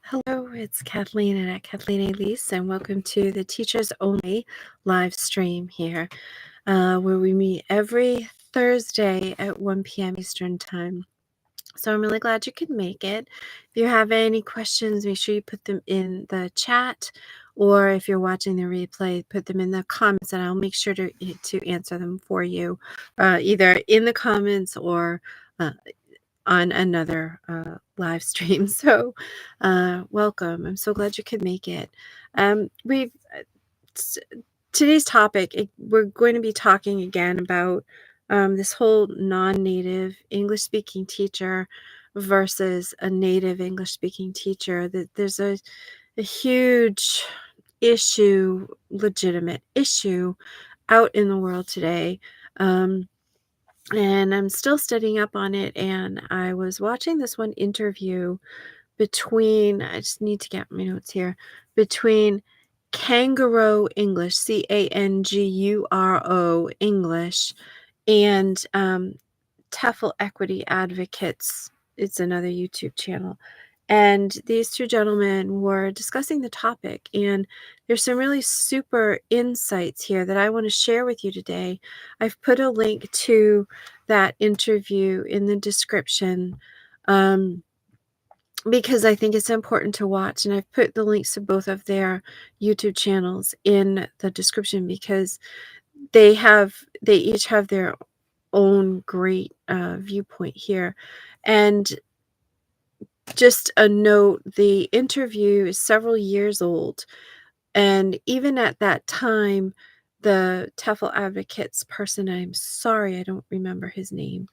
Hello, it's Kathleen at Kathleen Elise, and welcome to the Teachers Only live stream here, where we meet every Thursday at 1 p.m. Eastern Time. So I'm really glad you could make it. If you have any questions, make sure you put them in the chat, or if you're watching the replay, put them in the comments, and I'll make sure to answer them for you, either in the comments or on another live stream. So welcome. I'm so glad you could make it. We've today's topic, we're going to be talking again about this whole non-native English speaking teacher versus a native English speaking teacher. That there's a huge issue, legitimate issue out in the world today. And I'm still studying up on it. And I was watching this one interview I just need to get my notes here, between Kangaroo English, Canguro English, and TEFL Equity Advocates. It's another YouTube channel. And these two gentlemen were discussing the topic, and there's some really super insights here that I want to share with you today. I've put a link to that interview in the description because I think it's important to watch, and I've put the links to both of their YouTube channels in the description because they each have their own great viewpoint here. And just a note, the interview is several years old, and even at that time, the TEFL Advocates person, I'm sorry I don't remember his name.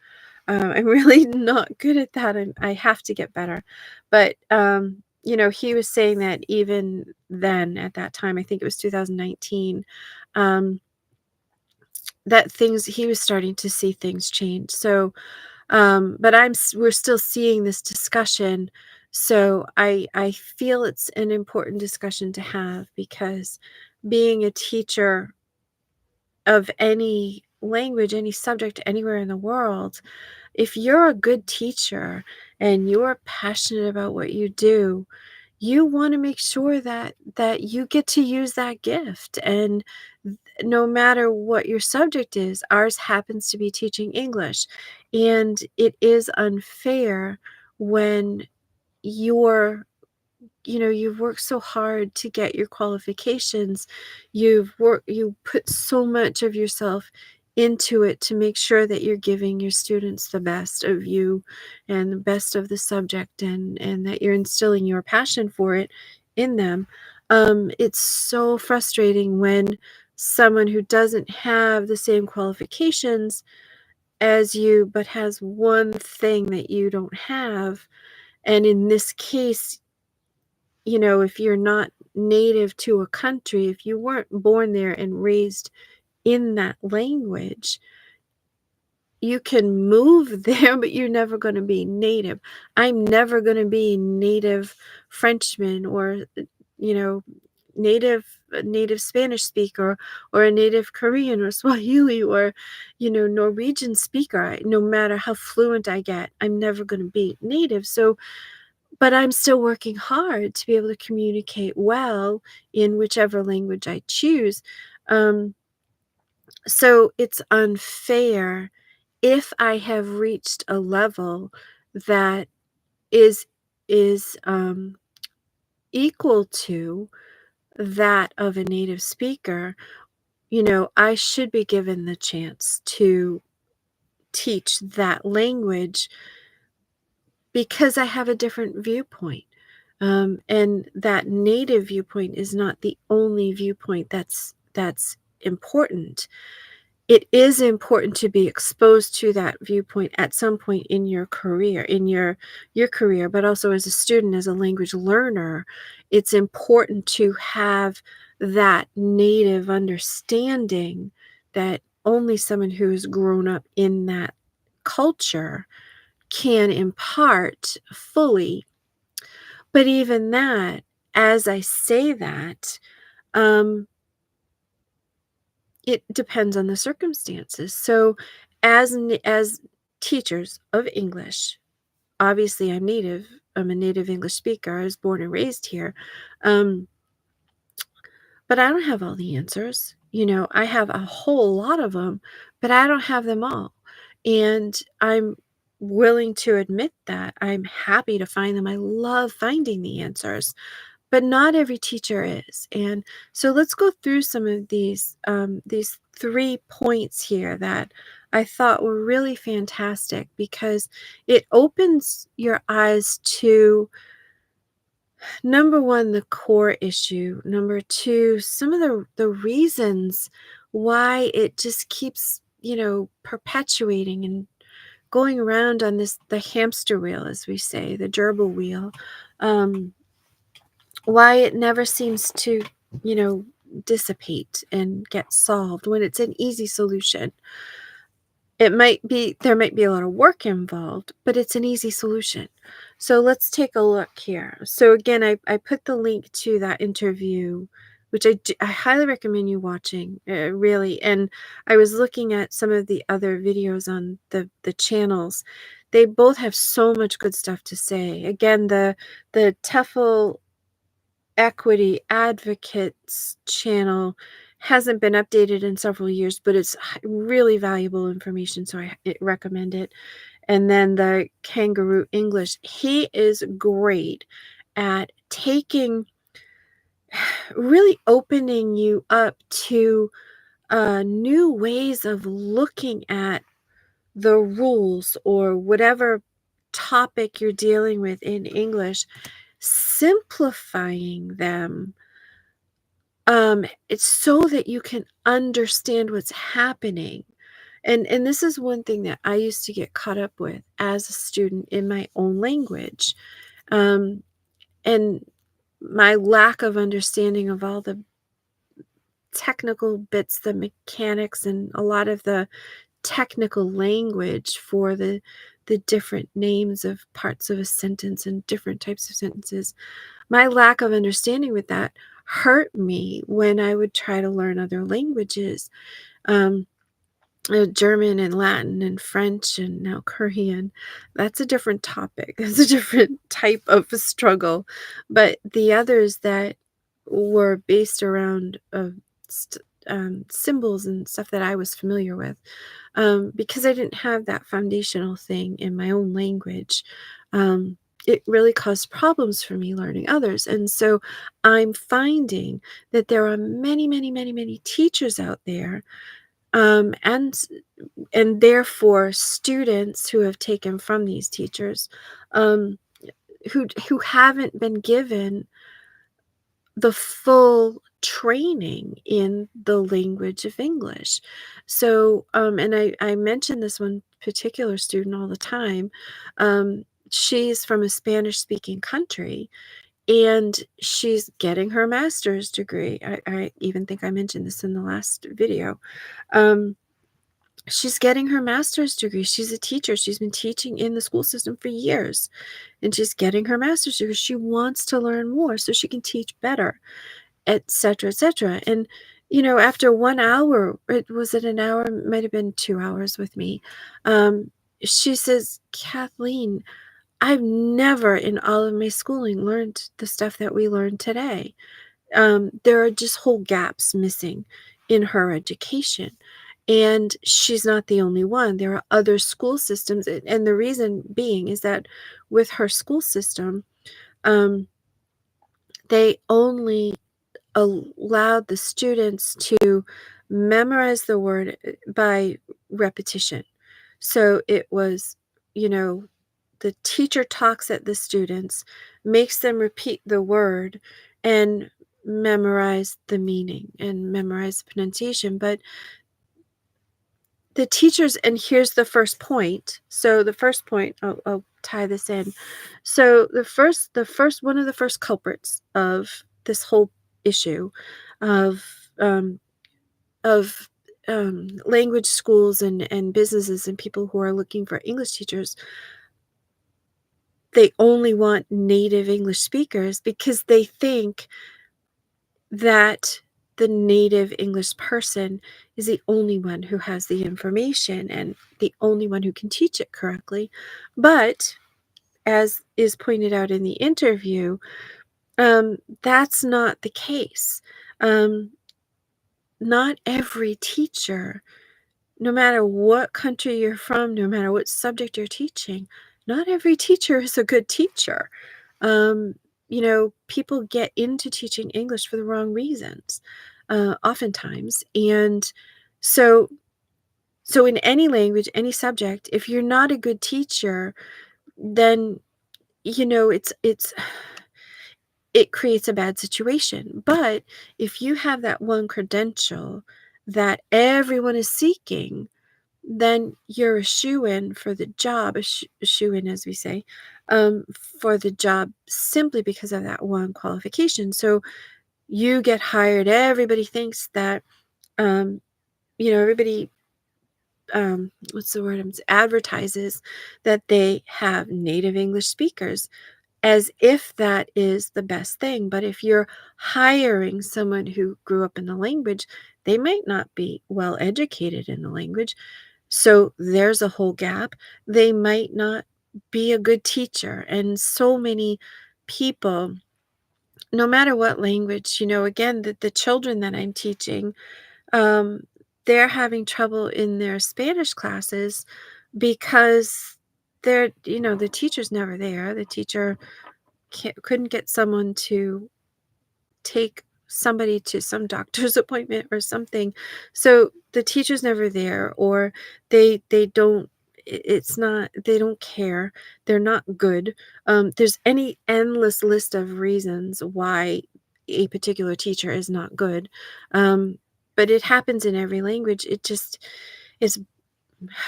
I'm really not good at that. I have to get better. But he was saying that even then, at that time, I think it was 2019, that he was starting to see things change. So but we're still seeing this discussion. So I feel it's an important discussion to have, because being a teacher of any language, any subject, anywhere in the world, if you're a good teacher and you're passionate about what you do, you want to make sure that you get to use that gift. And no matter what your subject is, ours happens to be teaching English. And it is unfair when you've worked so hard to get your qualifications. You put so much of yourself into it to make sure that you're giving your students the best of you and the best of the subject, and that you're instilling your passion for it in them. It's so frustrating when someone who doesn't have the same qualifications as you but has one thing that you don't have. And in this case, if you're not native to a country, if you weren't born there and raised in that language, you can move there, but you're never going to be native. I'm never going to be native Frenchman, or, native Spanish speaker, or a native Korean or Swahili, or, Norwegian speaker. No matter how fluent I get, I'm never going to be native. So, but I'm still working hard to be able to communicate well in whichever language I choose. So it's unfair if I have reached a level that is equal to that of a native speaker. I should be given the chance to teach that language because I have a different viewpoint. And that native viewpoint is not the only viewpoint that's important. It is important to be exposed to that viewpoint at some point in your career, but also as a student, as a language learner, it's important to have that native understanding that only someone who has grown up in that culture can impart fully. But even that, as I say that, it depends on the circumstances. So as teachers of English, obviously I'm native I'm a native English speaker. I was born and raised here. Um, but I don't have all the answers. I have a whole lot of them, but I don't have them all. And I'm willing to admit that. I'm happy to find them. I love finding the answers, but not every teacher is. And so let's go through some of these 3 points here that I thought were really fantastic, because it opens your eyes to, number one, the core issue. Number two, some of the reasons why it just keeps, perpetuating and going around on the hamster wheel, as we say, the gerbil wheel. Why it never seems to, dissipate and get solved when it's an easy solution. There might be a lot of work involved, but it's an easy solution. So let's take a look here. So again, I put the link to that interview, which I highly recommend you watching, really. And I was looking at some of the other videos on the channels. They both have so much good stuff to say. Again, the TEFL Equity Advocates channel hasn't been updated in several years, but it's really valuable information, so I recommend it. And then the Kangaroo English, he is great at really opening you up to new ways of looking at the rules or whatever topic you're dealing with in English, simplifying them. It's so that you can understand what's happening. And this is one thing that I used to get caught up with as a student in my own language. Um, and my lack of understanding of all the technical bits, the mechanics, and a lot of the technical language for the different names of parts of a sentence and different types of sentences. My lack of understanding with that hurt me when I would try to learn other languages, German and Latin and French and now Korean. That's a different topic. That's a different type of a struggle. But the others that were based around symbols and stuff that I was familiar with, because I didn't have that foundational thing in my own language, it really caused problems for me learning others. And so I'm finding that there are many, many, many, many teachers out there, and therefore students who have taken from these teachers, um, who haven't been given the full training in the language of English. So, and I mention this one particular student all the time. She's from a Spanish-speaking country, and she's getting her master's degree. I even think I mentioned this in the last video. She's getting her master's degree. She's a teacher. She's been teaching in the school system for years, and she's getting her master's degree. She wants to learn more so she can teach better, etc., etc. And after 1 hour, was it an hour? It might have been 2 hours with me. She says, Kathleen, I've never in all of my schooling learned the stuff that we learned today. There are just whole gaps missing in her education. And she's not the only one. There are other school systems. And the reason being is that with her school system, they only allowed the students to memorize the word by repetition. So it was, the teacher talks at the students, makes them repeat the word and memorize the meaning and memorize the pronunciation. But the teachers, and here's the first point. So the first point, I'll tie this in. So the first one of the first culprits of this whole issue of um, of language schools and businesses and people who are looking for English teachers, they only want native English speakers because they think that the native English person is the only one who has the information and the only one who can teach it correctly. But as is pointed out in the interview, that's not the case. Um, Not every teacher, no matter what country you're from, no matter what subject you're teaching, not every teacher is a good teacher. Um, People get into teaching English for the wrong reasons, oftentimes. And so, so in any language, any subject, if you're not a good teacher, then it's it creates a bad situation. But if you have that one credential that everyone is seeking, then you're a shoe-in for the job, a shoe-in, as we say, for the job simply because of that one qualification. So you get hired. Everybody thinks that, um, everybody, what's the word? Advertises that they have native English speakers as if that is the best thing. But if you're hiring someone who grew up in the language, they might not be well educated in the language. So there's a whole gap. They might not be a good teacher. And so many people, no matter what language, again, the children that I'm teaching, um, they're having trouble in their Spanish classes because the teacher's never there. The teacher couldn't get someone to take somebody to some doctor's appointment or something. So the teacher's never there, or they don't it's not they don't care. They're not good. There's any endless list of reasons why a particular teacher is not good. But it happens in every language. It just is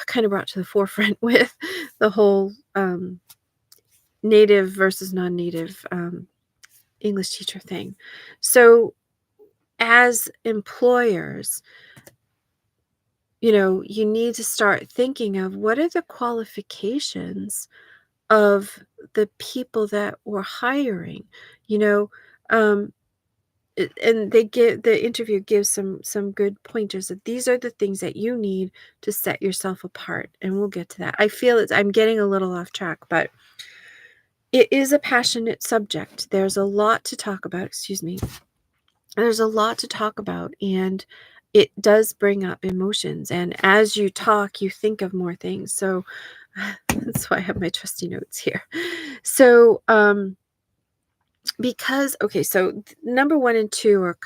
kind of brought to the forefront with the whole native versus non-native English teacher thing. So as employers, you need to start thinking of what are the qualifications of the people that we're hiring, you know, um, and the interview gives some good pointers that these are the things that you need to set yourself apart. And we'll get to that. I feel I'm getting a little off track, but it is a passionate subject. There's a lot to talk about. Excuse me. There's a lot to talk about, and it does bring up emotions. And as you talk, you think of more things. So that's why I have my trusty notes here. So, so number 1 and 2 are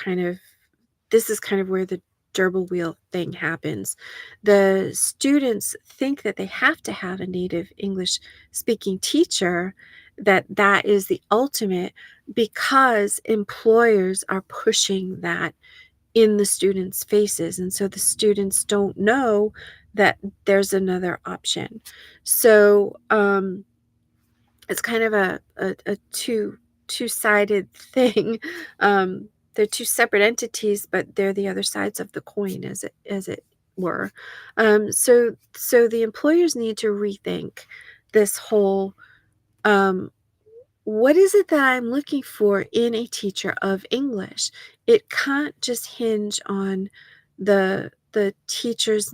this is kind of where the gerbil wheel thing happens. The students think that they have to have a native English speaking teacher, that is the ultimate, because employers are pushing that in the students' faces. And so the students don't know that there's another option. So it's kind of a two-sided thing. They're two separate entities, but they're the other sides of the coin, as it were. So the employers need to rethink this whole, what is it that I'm looking for in a teacher of English? It can't just hinge on the teacher's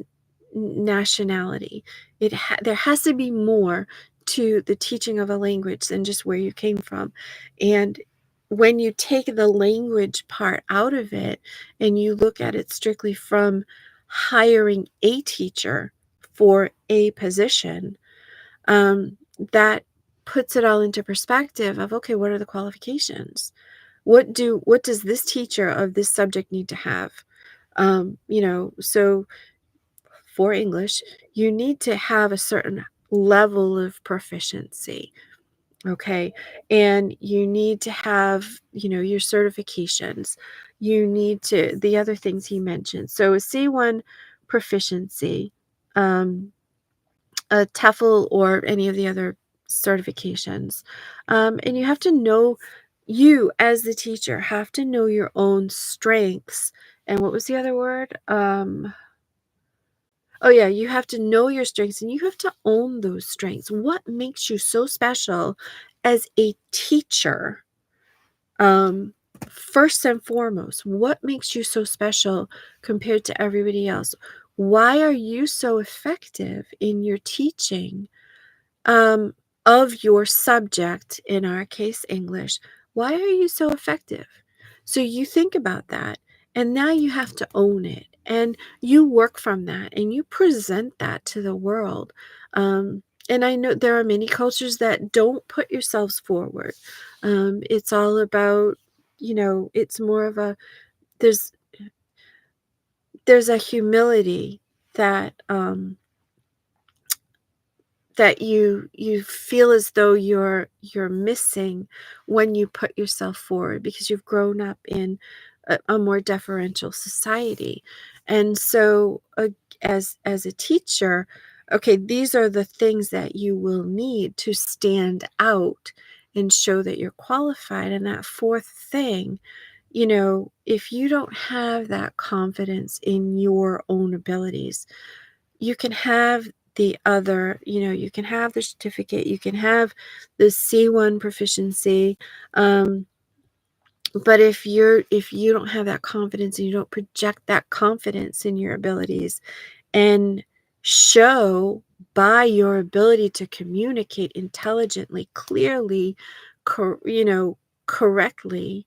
nationality. There has to be more to the teaching of a language than just where you came from. And when you take the language part out of it and you look at it strictly from hiring a teacher for a position, that puts it all into perspective of, okay, what are the qualifications? What does this teacher of this subject need to have? So for English, you need to have a certain level of proficiency. Okay. And you need to have, your certifications. You need the other things he mentioned. So a C1 proficiency, a TEFL or any of the other certifications. And you have to know, you as the teacher have to know your own strengths. And what was the other word? Oh yeah, you have to know your strengths and you have to own those strengths. What makes you so special as a teacher? Um, First and foremost, what makes you so special compared to everybody else? Why are you so effective in your teaching? of your subject, in our case, English, why are you so effective? So you think about that, and now you have to own it, and you work from that, and you present that to the world. And I know there are many cultures that don't put yourselves forward. It's all about, it's more of a, there's there's a humility that you feel as though you're missing when you put yourself forward, because you've grown up in a more deferential society. And so, as a teacher, okay, these are the things that you will need to stand out and show that you're qualified. And that fourth thing, if you don't have that confidence in your own abilities, you can have the other, you can have the certificate, you can have the C1 proficiency, but if you don't have that confidence, and you don't project that confidence in your abilities and show by your ability to communicate intelligently, clearly, correctly,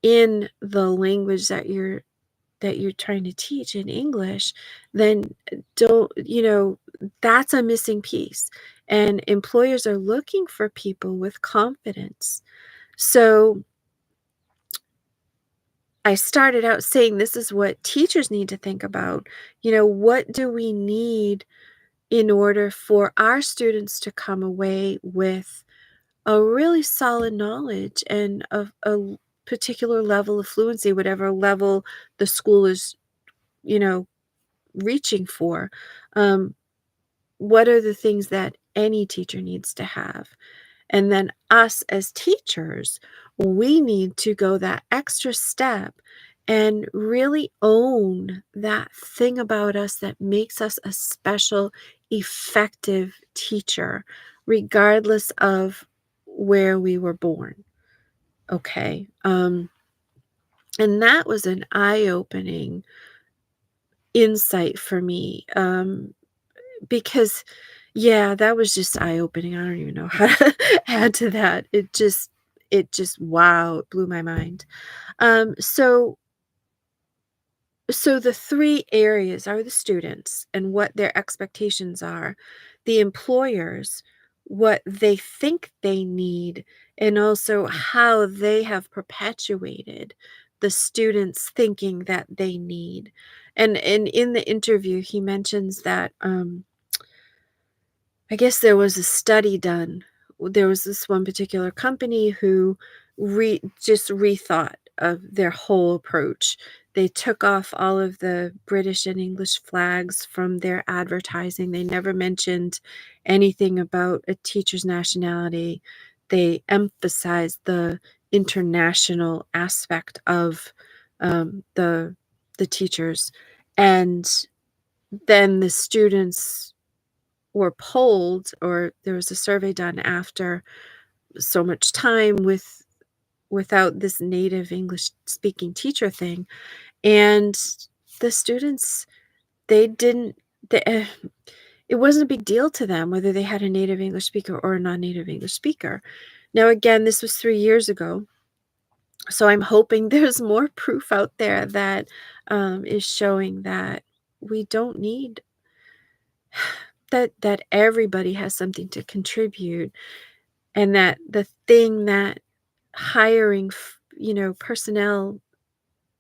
in the language that you're trying to teach in English, then don't, that's a missing piece. And employers are looking for people with confidence. So I started out saying this is what teachers need to think about. What do we need in order for our students to come away with a really solid knowledge and a particular level of fluency, whatever level the school is, you know, reaching for. Um, what are the things that any teacher needs to have? And then us as teachers, we need to go that extra step and really own that thing about us that makes us a special, effective teacher, regardless of where we were born. Okay. And that was an eye-opening insight for me. Because, yeah, that was just eye-opening. I don't even know how to add to that. Wow, it blew my mind. So the three areas are the students and what their expectations are, the employers, what they think they need, and also how they have perpetuated the students thinking that they need. And in the interview, he mentions that I guess there was a study done. There was this one particular company who just rethought of their whole approach. They took off all of the British and English flags from their advertising. They never mentioned anything about a teacher's nationality. They emphasized the international aspect of the teachers, and then the students were polled, or there was a survey done after so much time without this native English speaking teacher thing, and the students, they didn't they, it wasn't a big deal to them whether they had a native English speaker or a non-native English speaker. Now, again, this was 3 years ago, so I'm hoping there's more proof out there that is showing that we don't need that everybody has something to contribute, and that the thing that hiring personnel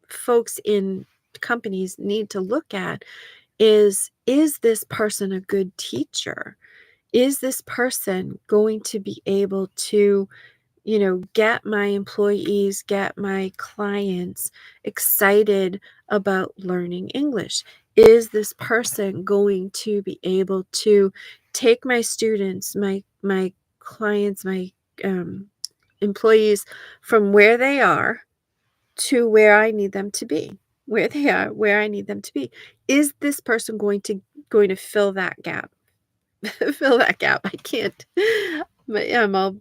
folks in companies need to look at is this person a good teacher? Is this person going to be able to get my employees, get my clients excited about learning English? Is this person going to be able to take my students, my clients, my employees, from where they are to where I need them to be? Where they are, where I need them to be. Is this person going to fill that gap? Fill that gap. I can't. But yeah, I'm all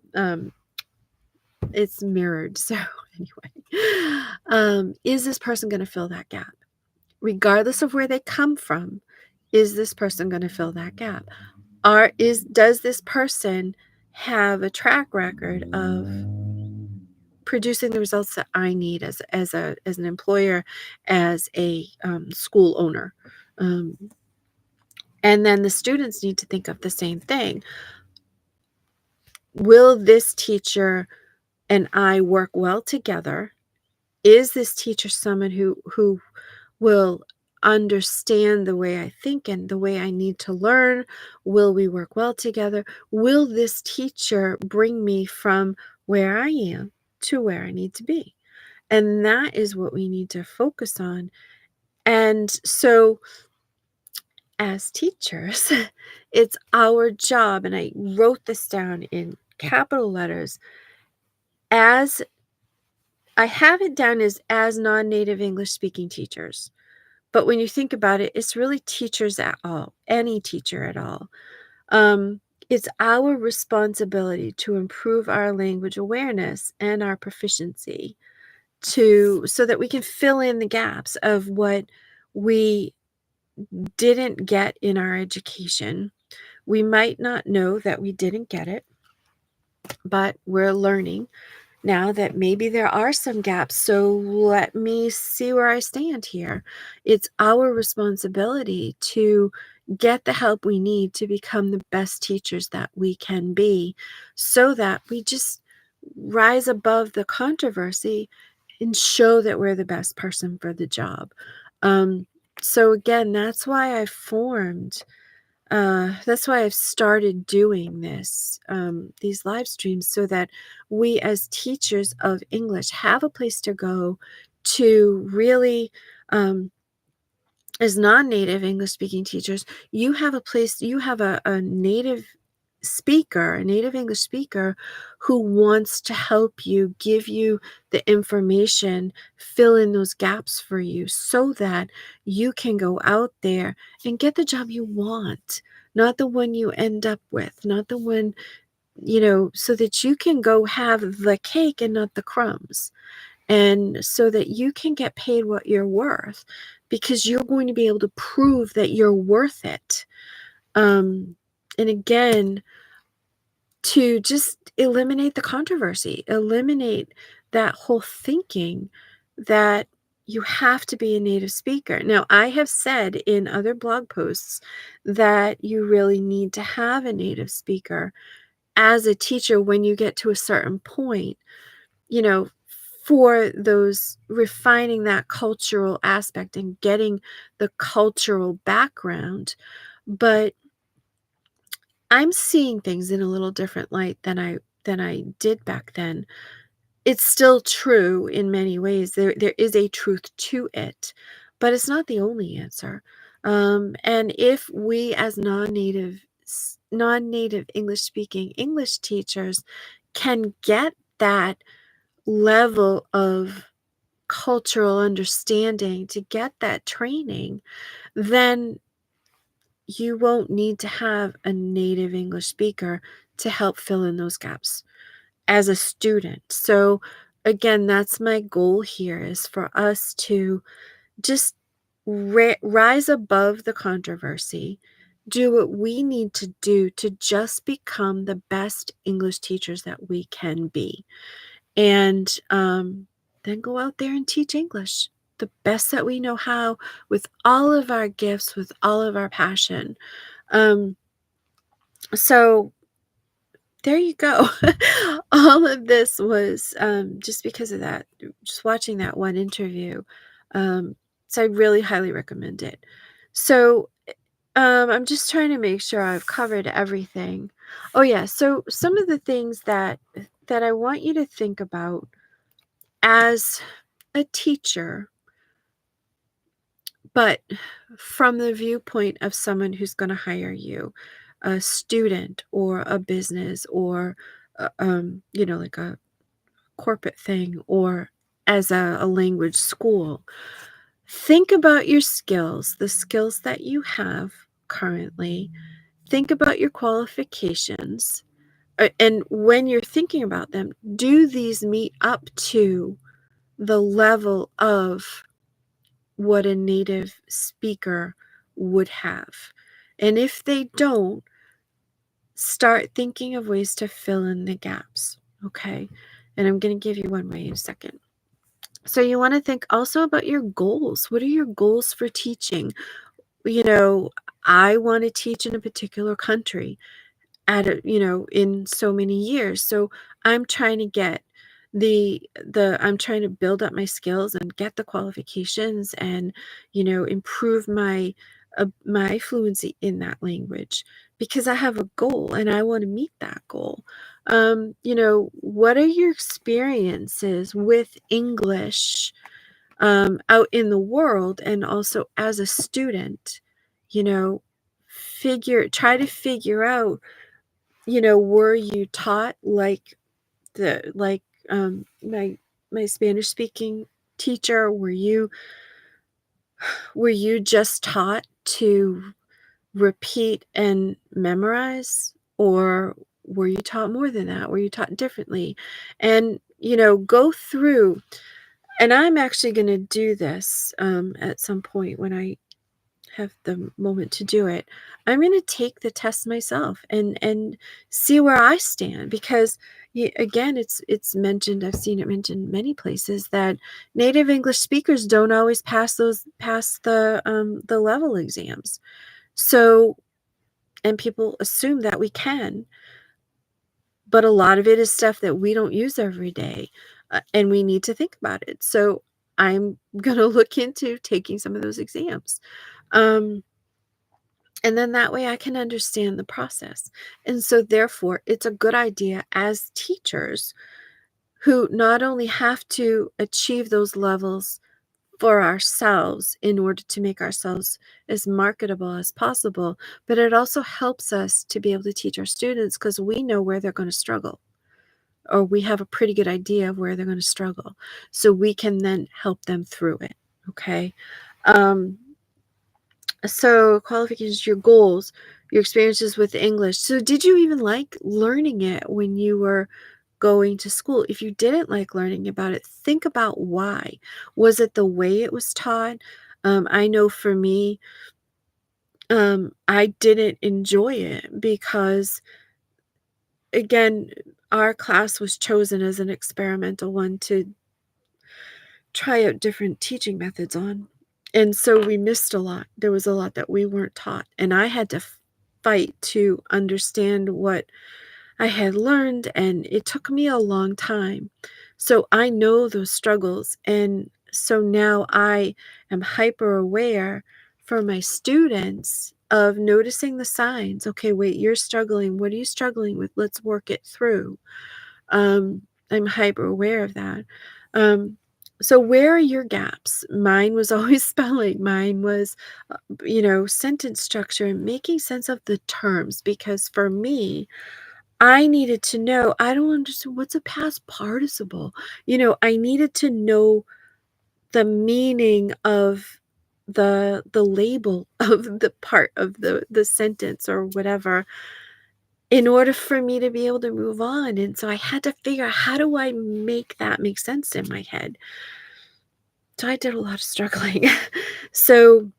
it's mirrored. So anyway, is this person going to fill that gap? Regardless of where they come from, is this person going to fill that gap? Does this person have a track record of producing the results that I need as an employer, as a school owner. And then the students need to think of the same thing. Will this teacher and I work well together? Is this teacher someone who will understand the way I think and the way I need to learn? Will we work well together? Will this teacher bring me from where I am to where I need to be? And that is what we need to focus on. And so, as teachers, it's our job, and I wrote this down in capital letters, as I have it down as non-native English speaking teachers. But when you think about it, it's really teachers at all, any teacher at all. It's our responsibility to improve our language awareness and our proficiency so that we can fill in the gaps of what we didn't get in our education. We might not know that we didn't get it, but we're learning now that maybe there are some gaps. So let me see where I stand here. It's our responsibility to get the help we need to become the best teachers that we can be, so that we just rise above the controversy and show that we're the best person for the job. So again, that's why I've started doing these live streams, so that we as teachers of English have a place to go to really, as non-native English speaking teachers, you have a native speaker, a native English speaker who wants to help you, give you the information, fill in those gaps for you, so that you can go out there and get the job you want, not the one you end up with, not the one, so that you can go have the cake and not the crumbs. And so that you can get paid what you're worth, because you're going to be able to prove that you're worth it. And again, to just eliminate the controversy, eliminate that whole thinking that you have to be a native speaker. Now, I have said in other blog posts that you really need to have a native speaker as a teacher when you get to a certain point, you know, for those refining that cultural aspect and getting the cultural background. But I'm seeing things in a little different light than I did back then. It's still true in many ways. There is a truth to it, but it's not the only answer. And if we as non-native English speaking English teachers can get that level of cultural understanding, to get that training, then you won't need to have a native English speaker to help fill in those gaps as a student. So again, that's my goal here, is for us to just rise above the controversy, do what we need to do to just become the best English teachers that we can be. And then go out there and teach English the best that we know how, with all of our gifts, with all of our passion. So there you go. All of this was just because of that, just watching that one interview. So I really highly recommend it. So I'm just trying to make sure I've covered everything. Oh yeah, so some of the things that I want you to think about as a teacher, but from the viewpoint of someone who's going to hire you, a student or a business, or like a corporate thing, or as a language school. Think about your skills, the skills that you have currently. Think about your qualifications. And when you're thinking about them, do these meet up to the level of what a native speaker would have? And if they don't, start thinking of ways to fill in the gaps. Okay. And I'm going to give you one way in a second. So you want to think also about your goals. What are your goals for teaching? I want to teach in a particular country in so many years. So I'm trying to get I'm trying to build up my skills and get the qualifications and, improve my fluency in that language because I have a goal and I want to meet that goal. What are your experiences with English out in the world and also as a student? You know, try to figure out, were you taught like the like my Spanish speaking teacher? Were you just taught to repeat and memorize, or were you taught more than that? Were you taught differently? And go through. And I'm actually going to do this at some point when I have the moment to do it. I'm going to take the test myself and see where I stand because again, it's mentioned. I've seen it mentioned many places that native English speakers don't always pass the level exams. So, and people assume that we can, but a lot of it is stuff that we don't use every day, and we need to think about it. So I'm going to look into taking some of those exams. Um, And then that way I can understand the process. And so, therefore, it's a good idea as teachers who not only have to achieve those levels for ourselves in order to make ourselves as marketable as possible, but it also helps us to be able to teach our students because we know where they're going to struggle, or we have a pretty good idea of where they're going to struggle. So we can then help them through it. Okay. Um, So, qualifications, your goals, your experiences with English. So, did you even like learning it when you were going to school? If you didn't like learning about it, think about why. Was it the way it was taught? I know for me, I didn't enjoy it because, again, our class was chosen as an experimental one to try out different teaching methods on. And so we missed a lot. There was a lot that we weren't taught. And I had to fight to understand what I had learned. And it took me a long time. So I know those struggles. And so now I am hyper aware for my students of noticing the signs. Okay, wait, you're struggling. What are you struggling with? Let's work it through. I'm hyper aware of that. Um, so where are your gaps? Mine was always spelling. Mine was, sentence structure and making sense of the terms. Because for me, I needed to know, I don't understand what's a past participle. I needed to know the meaning of the label of the part of the sentence or whatever in order for me to be able to move on. And so I had to figure out, how do I make that make sense in my head? So I did a lot of struggling. So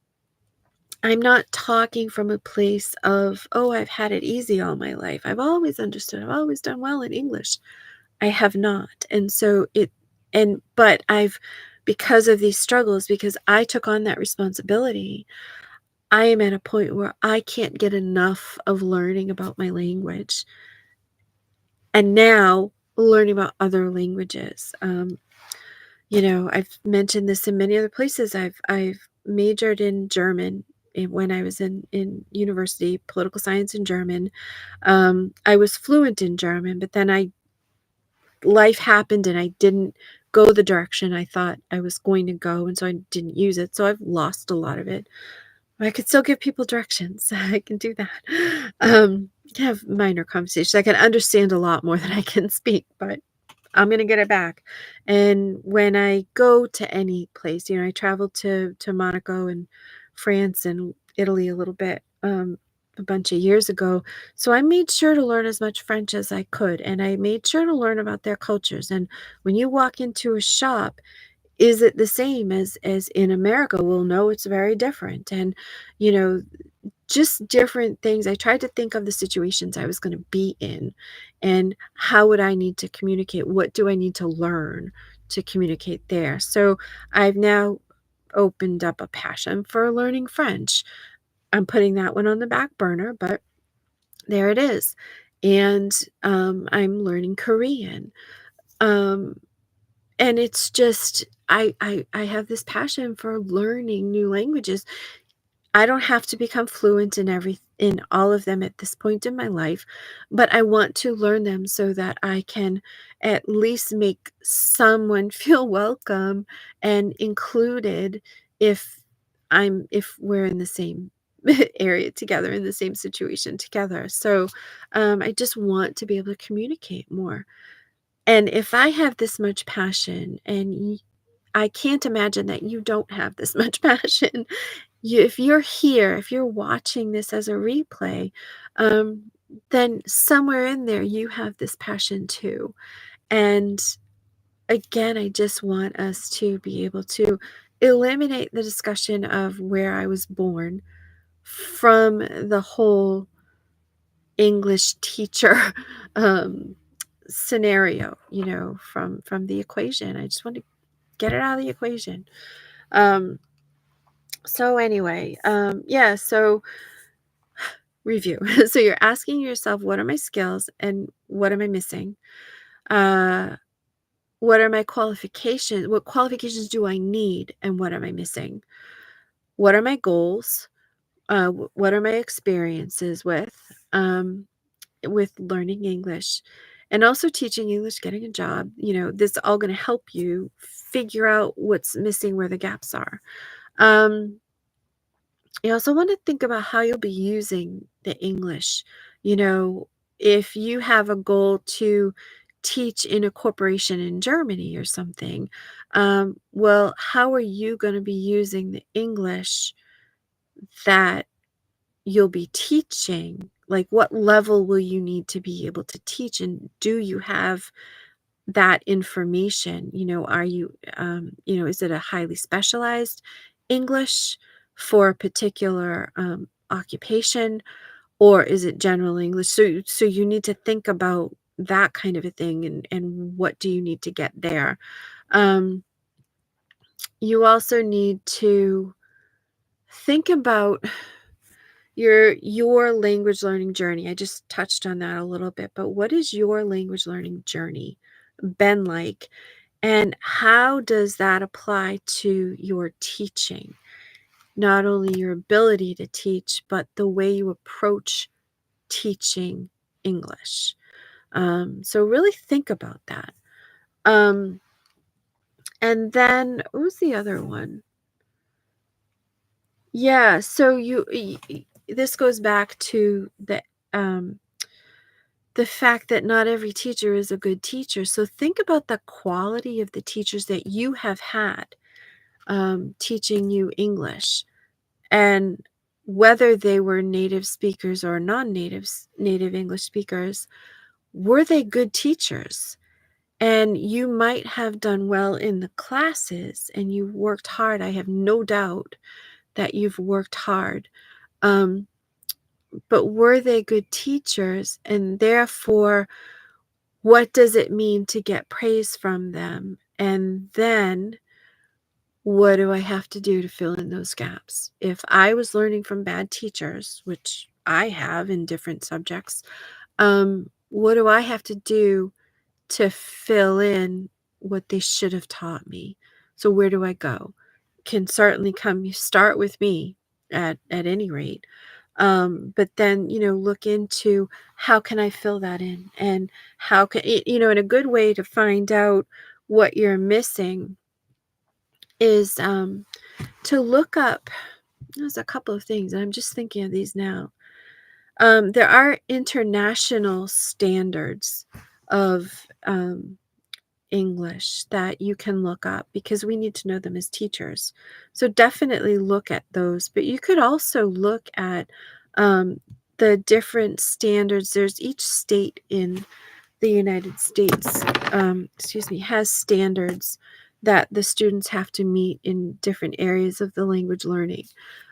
I'm not talking from a place of, oh, I've had it easy all my life. I've always understood. I've always done well in English. I have not. And so but because of these struggles, because I took on that responsibility, I am at a point where I can't get enough of learning about my language. And now learning about other languages. I've mentioned this in many other places. I've majored in German when I was in university, political science in German. I was fluent in German, but then life happened and I didn't go the direction I thought I was going to go, and so I didn't use it. So I've lost a lot of it. I could still give people directions. I can do that. Have minor conversations. I can understand a lot more than I can speak, but I'm going to get it back. And when I go to any place, I traveled to Monaco and France and Italy a little bit, a bunch of years ago. So I made sure to learn as much French as I could, and I made sure to learn about their cultures. And when you walk into a shop, is it the same as in America? Well, no, it's very different. And, you know, just different things. I tried to think of the situations I was going to be in and how would I need to communicate? What do I need to learn to communicate there? So I've now opened up a passion for learning French. I'm putting that one on the back burner, but there it is. And I'm learning Korean. Um, and it's just I have this passion for learning new languages. I don't have to become fluent in all of them at this point in my life, but I want to learn them so that I can at least make someone feel welcome and included if if we're in the same area together, in the same situation together. So I just want to be able to communicate more. And if I have this much passion, and I can't imagine that you don't have this much passion, if you're here, if you're watching this as a replay, um, then somewhere in there you have this passion too. And again, I just want us to be able to eliminate the discussion of where I was born from the whole English teacher um, scenario, from the equation. I just want to get it out of the equation. So anyway, yeah, so review. So you're asking yourself, what are my skills and what am I missing? Uh, what are my qualifications? What qualifications do I need and what am I missing? What are my goals? What are my experiences with learning English and also teaching English, getting a job? This is all going to help you figure out what's missing, where the gaps are. You also want to think about how you'll be using the English. You know, if you have a goal to teach in a corporation in Germany or something, well, how are you going to be using the English that you'll be teaching? Like, what level will you need to be able to teach? And do you have that information? Are you, is it a highly specialized English for a particular occupation, or is it general English? So you need to think about that kind of a thing, and what do you need to get there? Um, you also need to think about your language learning journey. I just touched on that a little bit, but what is your language learning journey been like? And how does that apply to your teaching? Not only your ability to teach, but the way you approach teaching English. So really think about that. Um, and then what was the other one? Yeah, so this goes back to um, the fact that not every teacher is a good teacher. So think about the quality of the teachers that you have had teaching you English, and whether they were native speakers or native English speakers, were they good teachers? And you might have done well in the classes and you worked hard. I have no doubt that you've worked hard. Um, but were they good teachers? And therefore, what does it mean to get praise from them? And then what do I have to do to fill in those gaps? If I was learning from bad teachers, which I have in different subjects, what do I have to do to fill in what they should have taught me? So where do I go? Can certainly start with me at any rate. But then, look into how can I fill that in, and how can, and a good way to find out what you're missing is to look up. There's a couple of things, and I'm just thinking of these now. There are international standards of English that you can look up because we need to know them as teachers. So definitely look at those. But you could also look at the different standards. There's each state in the United States, has standards that the students have to meet in different areas of the language learning.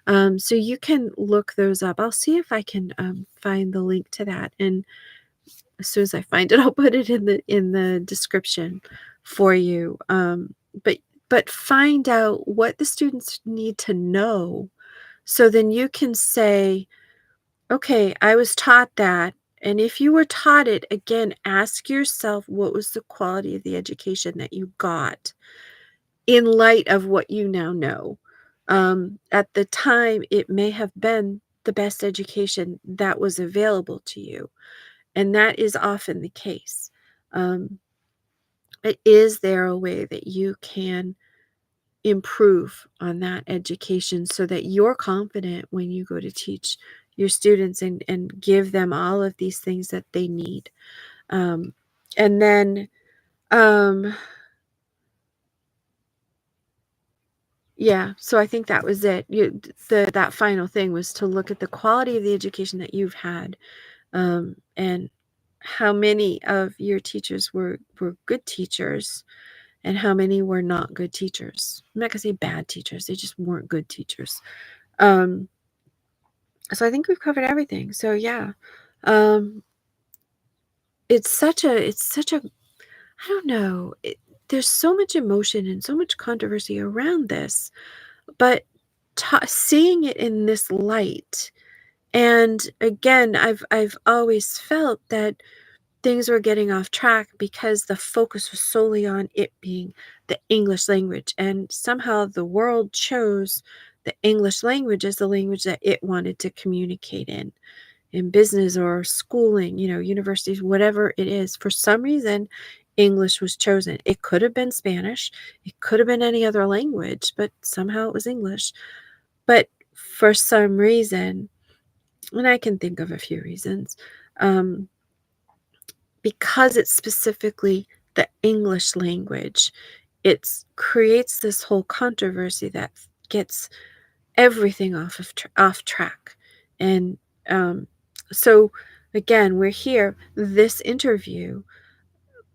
So you can look those up. I'll see if I can find the link to that, and as soon as I find it, I'll put it in the description for you. But find out what the students need to know, so then you can say, okay, I was taught that. And if you were taught it, again, ask yourself, what was the quality of the education that you got in light of what you now know? At the time, it may have been the best education that was available to you. And that is often the case. Um, is there a way that you can improve on that education so that you're confident when you go to teach your students and give them all of these things that they need? Um, and then, um, yeah, so I think that was it. That final thing was to look at the quality of the education that you've had, and how many of your teachers were good teachers, and how many were not good teachers. I'm not gonna say bad teachers; they just weren't good teachers. Um, so I think we've covered everything. So yeah, um, it's such a I don't know. There's so much emotion and so much controversy around this, but seeing it in this light, and again, I've always felt that things were getting off track because the focus was solely on it being the English language, and somehow the world chose the English language as the language that it wanted to communicate in business or schooling, universities, whatever it is. For some reason, English was chosen. It could have been Spanish, it could have been any other language, but somehow it was English. But for some reason, and I can think of a few reasons, um, because it's specifically the English language, it creates this whole controversy that gets everything off track. And so again, we're here. This interview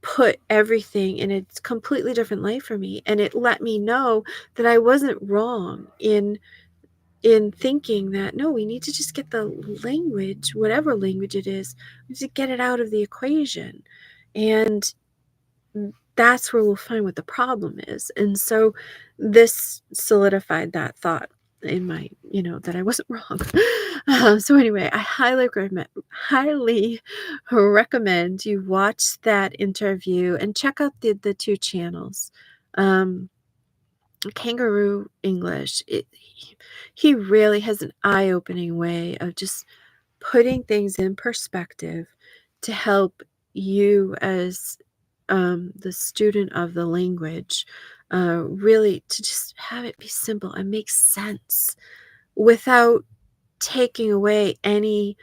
put everything in a completely different light for me, and it let me know that I wasn't wrong in thinking that, no, we need to just get the language, whatever language it is, we need to get it out of the equation. And that's where we'll find what the problem is. And so this solidified that thought in my, that I wasn't wrong. So anyway, I highly recommend you watch that interview and check out the two channels. Um, Kangaroo English. He really has an eye-opening way of just putting things in perspective to help you as the student of the language, really to just have it be simple and make sense without taking away any.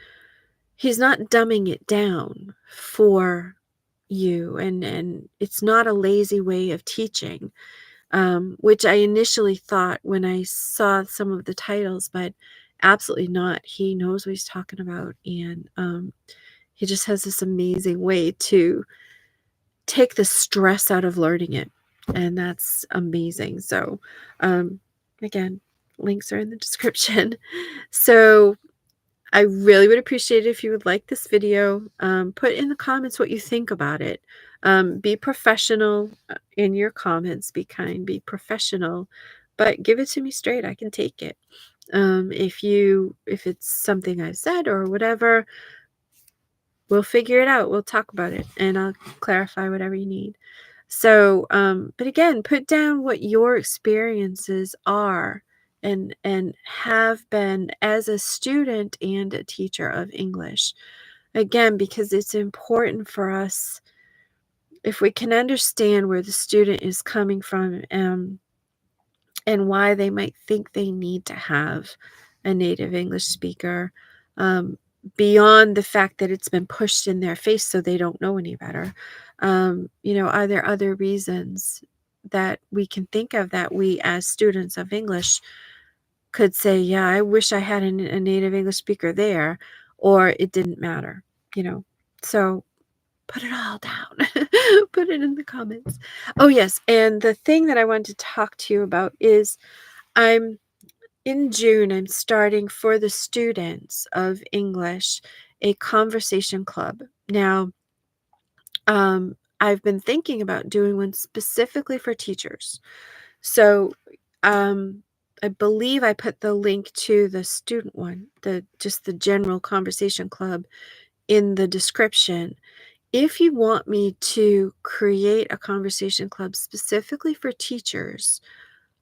He's not dumbing it down for you, and it's not a lazy way of teaching, which I initially thought when I saw some of the titles, but absolutely not. He knows what he's talking about, and he just has this amazing way to take the stress out of learning it, and that's amazing. So, again, links are in the description. So I really would appreciate it if you would like this video. Put in the comments what you think about it. Be professional in your comments. Be kind. Be professional, but give it to me straight. I can take it. If it's something I've said or whatever, we'll figure it out. We'll talk about it, and I'll clarify whatever you need. So, but again, put down what your experiences are and have been as a student and a teacher of English. Again, because it's important for us, if we can understand where the student is coming from, and why they might think they need to have a native English speaker, beyond the fact that it's been pushed in their face so they don't know any better. Are there other reasons that we can think of that we as students of English could say, yeah, I wish I had a native English speaker there, or it didn't matter, you know? So put it all down. Put it in the comments. Oh, yes. And the thing that I wanted to talk to you about is in June, I'm starting for the students of English a conversation club. Now, I've been thinking about doing one specifically for teachers. So, I believe I put the link to the student one, just the general conversation club in the description. If you want me to create a conversation club specifically for teachers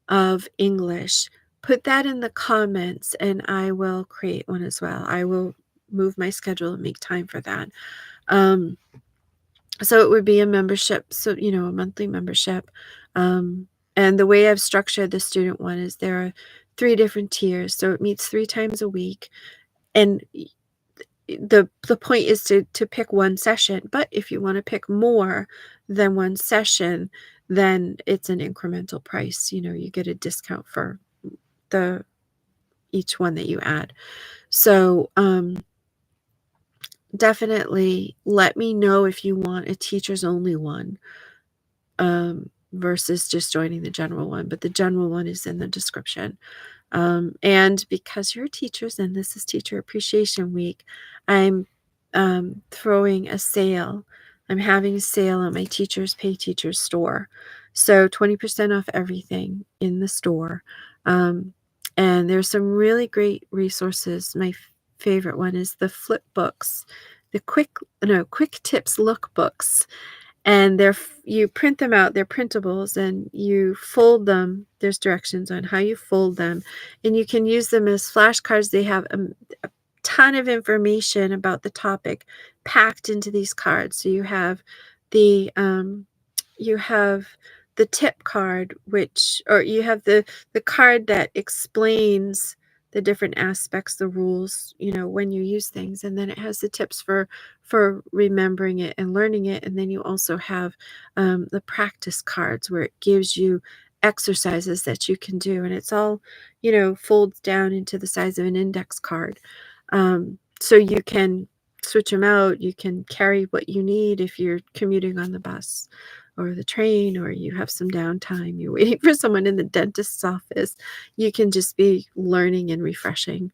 of English, put that in the comments and I will create one as well. I will move my schedule and make time for that. So it would be a membership, so, a monthly membership. And the way I've structured the student one is there are 3 different tiers. So it meets 3 times a week. And the point is to pick one session. But if you want to pick more than one session, then it's an incremental price. You get a discount for each one that you add. So, definitely let me know if you want a teachers only one, versus just joining the general one. But the general one is in the description. And because you're teachers and this is Teacher Appreciation Week, I'm throwing a sale. I'm having a sale at my Teachers Pay Teachers store. So 20% off everything in the store. And there's some really great resources. My favorite one is the flip books, the quick tips lookbooks. And you print them out. They're printables, and you fold them. There's directions on how you fold them, and you can use them as flashcards. They have a ton of information about the topic packed into these cards. So you have the tip card, or you have the card that explains the different aspects, the rules, when you use things. And then it has the tips for remembering it and learning it. And then you also have the practice cards where it gives you exercises that you can do. And it's all, folds down into the size of an index card. So you can switch them out. You can carry what you need if you're commuting on the bus or the train, or you have some downtime, you're waiting for someone in the dentist's office. You can just be learning and refreshing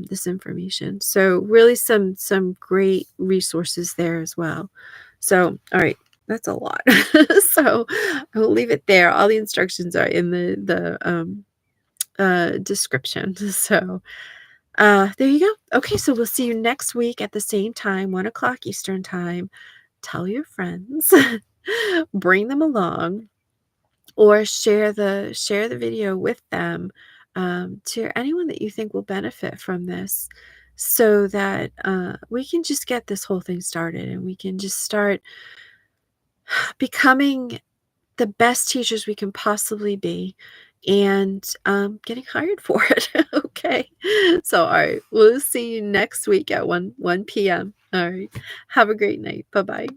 this information. So really some great resources there as well. So, all right, that's a lot. So I will leave it there. All the instructions are in the description. So there you go. Okay, so we'll see you next week at the same time, 1:00 Eastern time. Tell your friends, bring them along, or share the video with them, to anyone that you think will benefit from this, so that we can just get this whole thing started and we can just start becoming the best teachers we can possibly be, and getting hired for it. Okay. So, all right, we'll see you next week at 1 p.m. All right. Have a great night. Bye-bye.